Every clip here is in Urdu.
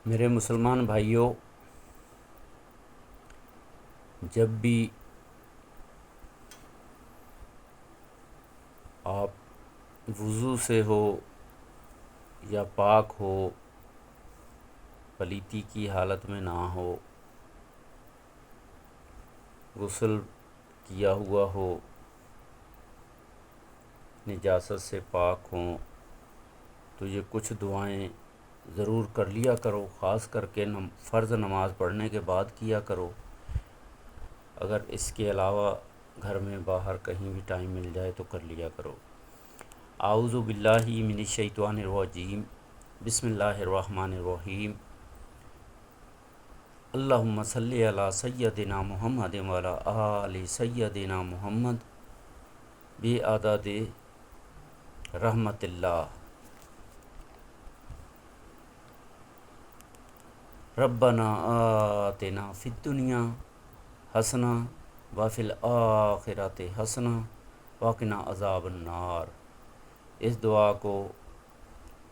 میرے مسلمان بھائیوں، جب بھی آپ وضو سے ہو یا پاک ہو، پلیتی کی حالت میں نہ ہو، غسل کیا ہوا ہو، نجاست سے پاک ہوں، تو یہ کچھ دعائیں ضرور کر لیا کرو، خاص کر کے فرض نماز پڑھنے کے بعد کیا کرو۔ اگر اس کے علاوہ گھر میں باہر کہیں بھی ٹائم مل جائے تو کر لیا کرو۔ اعوذ باللہ من الشیطان الرجیم، بسم اللہ الرحمن الرحیم۔ اللہم صلی علی سیدنا محمد وعلی آل سیدنا محمد بعدد رحمت اللہ۔ ربنا آتنا فی الدنیا حسنہ وفی الآخرۃ حسنہ وقنا عذاب النار۔ اس دعا کو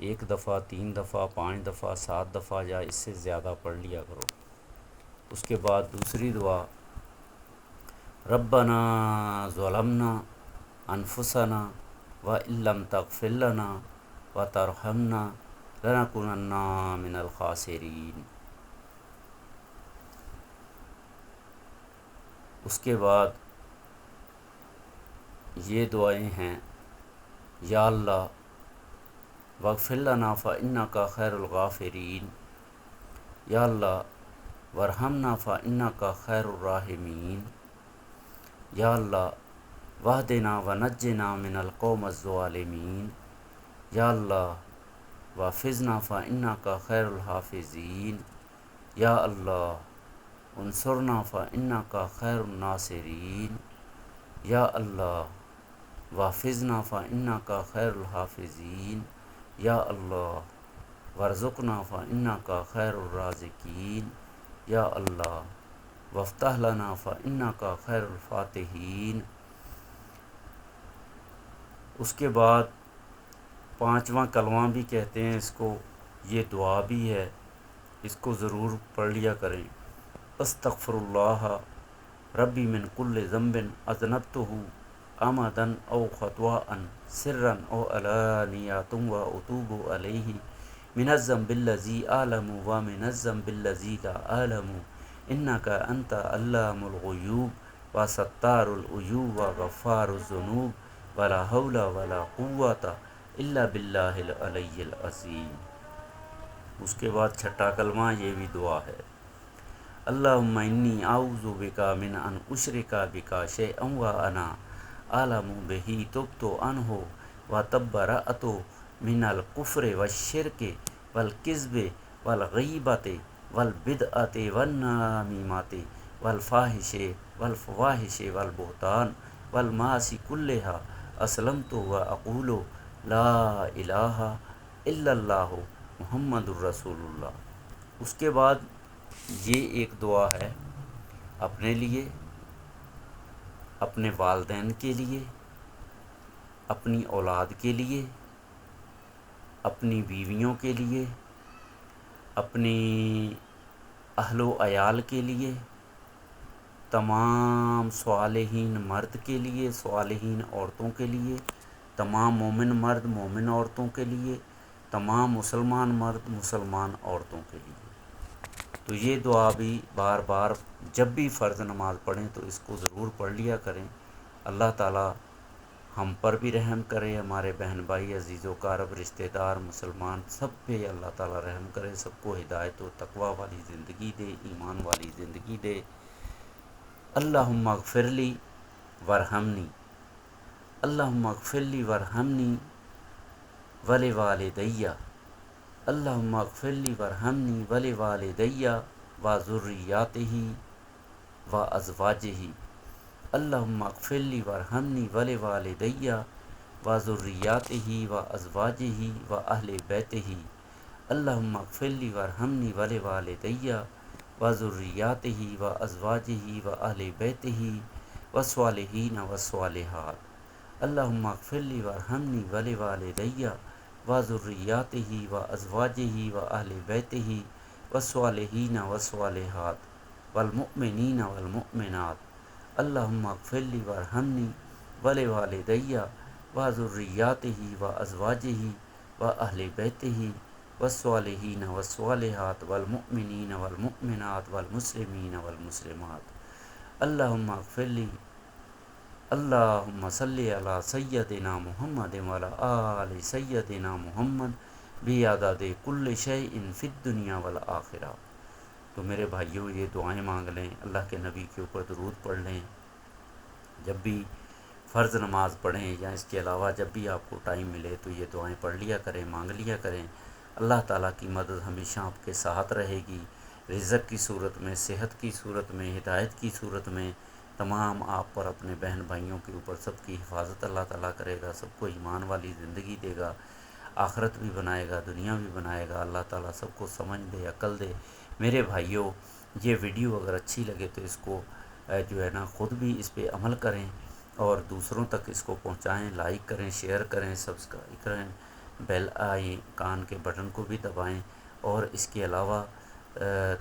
1 دفعہ، 3 دفعہ، 5 دفعہ، 7 دفعہ یا اس سے زیادہ پڑھ لیا کرو۔ اس کے بعد دوسری دعا، ربنا ظلمنا انفسنا وان لم تغفر لنا وترحمنا لنکونن من الخاسرین۔ اس کے بعد یہ دعائیں ہیں، یا اللہ واغفر لنا فانک خیر الغافرین، یا اللہ وارحمنا فانک خیر الراحمین، یا اللہ واہدنا ونجنا من القوم الظالمین، یا اللہ واحفظنا فانک خیر الحافظین، یا اللہ انصرنا فانک خیر الناصرین، یا اللہ واحفظنا فانک خیر الحافظین، یا اللہ وارزقنا فانک خیر الرازقین، یا اللہ وافتح لنا فانک خیر الفاتحین۔ اس کے بعد 5واں کلمہ بھی کہتے ہیں اس کو، یہ دعا بھی ہے، اس کو ضرور پڑھ لیا کریں۔ استغفر اللہ ربی من کل ذنب اذنبتہ عمدا او خطأ سرا او علانیۃ واتوب علیہ من الذنب الذی اعلم ومن الذنب الذی لا اعلم انک انت علام الغیوب وستار العیوب وغفار الذنوب ولا حول ولا قوة الا باللہ العلی العظیم۔ اس کے بعد 6واں کلمہ یہ بھی دعا ہے، اللہم انی اعوذ بک من ان اشرک بک شیئا وانا اعلم بہ تبت عنہ وتبرأت من الکفر والشرک والکذب والغیبۃ والبدعۃ والنمیمۃ والفواحش والبہتان والمعاصی کلہا اسلمت واقول لا الہ الا اللہ محمد الرسول اللہ۔ اس کے بعد یہ ایک دعا ہے اپنے لیے، اپنے والدین کے لیے، اپنی اولاد کے لیے، اپنی بیویوں کے لیے، اپنی اہل و عیال کے لیے، تمام صالحین مرد کے لیے، صالحین عورتوں کے لیے، تمام مومن مرد مومن عورتوں کے لیے، تمام مسلمان مرد مسلمان عورتوں کے لیے۔ تو یہ دعا بھی بار بار جب بھی فرض نماز پڑھیں تو اس کو ضرور پڑھ لیا کریں۔ اللہ تعالی ہم پر بھی رحم کرے، ہمارے بہن بھائی عزیز و اقارب رشتہ دار مسلمان سب پہ اللہ تعالی رحم کرے، سب کو ہدایت و تقوی والی زندگی دے، ایمان والی زندگی دے۔ اللہم اغفر لی وارحمنی، اللہم اغفر لی وارحمنی ولوالدی، اللہم اغفر لی وارحمنی ولوالدی وذریاتہ وازواجہ، اللہم اغفر لی وارحمنی ولوالدی وذریاتہ وازواجہ واہل بیتہ، اللہم اغفر لی وارحمنی ولوالدی وذریاتہ وازواجہ واہل بیتہ والصالحین والصالحات، اللہم اغفر لی وارحمنی ولوالدی وذریاتہ وازواجہ واہل بیتہ والصالحین والصالحات والمؤمنین والمؤمنات اللہم اغفر لی وارحمنی ولوالدی وذریاتہ وازواجہ واہل بیتہ والصالحین والصالحات والمؤمنین والمؤمنات والمسلمین والمسلمات اللہم اغفر لی اللہم صلی علی سیدنا محمد وعلی آل سیدنا محمد بعدد کل شیء فی الدنیا والآخرہ۔ تو میرے بھائیوں، یہ دعائیں مانگ لیں، اللہ کے نبی کے اوپر درود پڑھ لیں، جب بھی فرض نماز پڑھیں یا اس کے علاوہ جب بھی آپ کو ٹائم ملے تو یہ دعائیں پڑھ لیا کریں، مانگ لیا کریں۔ اللہ تعالیٰ کی مدد ہمیشہ آپ کے ساتھ رہے گی، رزق کی صورت میں، صحت کی صورت میں، ہدایت کی صورت میں، تمام آپ پر، اپنے بہن بھائیوں کے اوپر سب کی حفاظت اللہ تعالیٰ کرے گا، سب کو ایمان والی زندگی دے گا، آخرت بھی بنائے گا، دنیا بھی بنائے گا۔ اللہ تعالیٰ سب کو سمجھ دے، عقل دے۔ میرے بھائیوں، یہ ویڈیو اگر اچھی لگے تو اس کو جو ہے نا خود بھی اس پہ عمل کریں اور دوسروں تک اس کو پہنچائیں، لائک کریں، شیئر کریں، سبسکرائب کریں، بیل آئیکن کے بٹن کو بھی دبائیں، اور اس کے علاوہ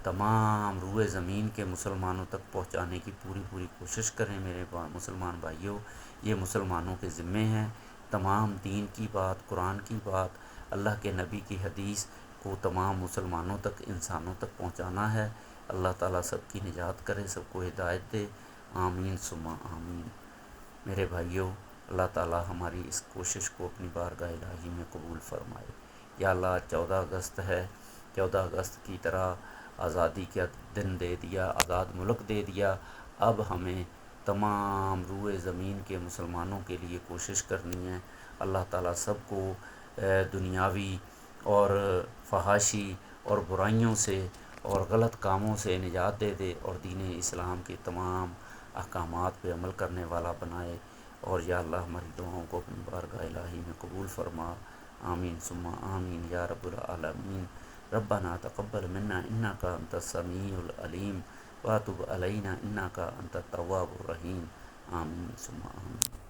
تمام روئے زمین کے مسلمانوں تک پہنچانے کی پوری کوشش کریں۔ میرے مسلمان بھائیوں، یہ مسلمانوں کے ذمے ہیں، تمام دین کی بات، قرآن کی بات، اللہ کے نبی کی حدیث کو تمام مسلمانوں تک، انسانوں تک پہنچانا ہے۔ اللہ تعالیٰ سب کی نجات کرے، سب کو ہدایت دے، آمین ثم آمین۔ میرے بھائیوں، اللہ تعالیٰ ہماری اس کوشش کو اپنی بارگاہ الہی میں قبول فرمائے۔ یا اللہ، 14 اگست ہے، 14 اگست کی طرح آزادی کا دن دے دیا، آزاد ملک دے دیا، اب ہمیں تمام روئے زمین کے مسلمانوں کے لیے کوشش کرنی ہے۔ اللہ تعالیٰ سب کو دنیاوی اور فحاشی اور برائیوں سے اور غلط کاموں سے نجات دے دے، اور دین اسلام کے تمام احکامات پہ عمل کرنے والا بنائے۔ اور یا اللہ، ہماری دعاؤں کو اپنی بارگاہ الہی میں قبول فرما، آمین ثم آمین یا رب العالمین۔ ربنا تقبل منا انک انت السمیع العلیم وتب علینا انک انت التواب الرحیم، آمین ثم آمین۔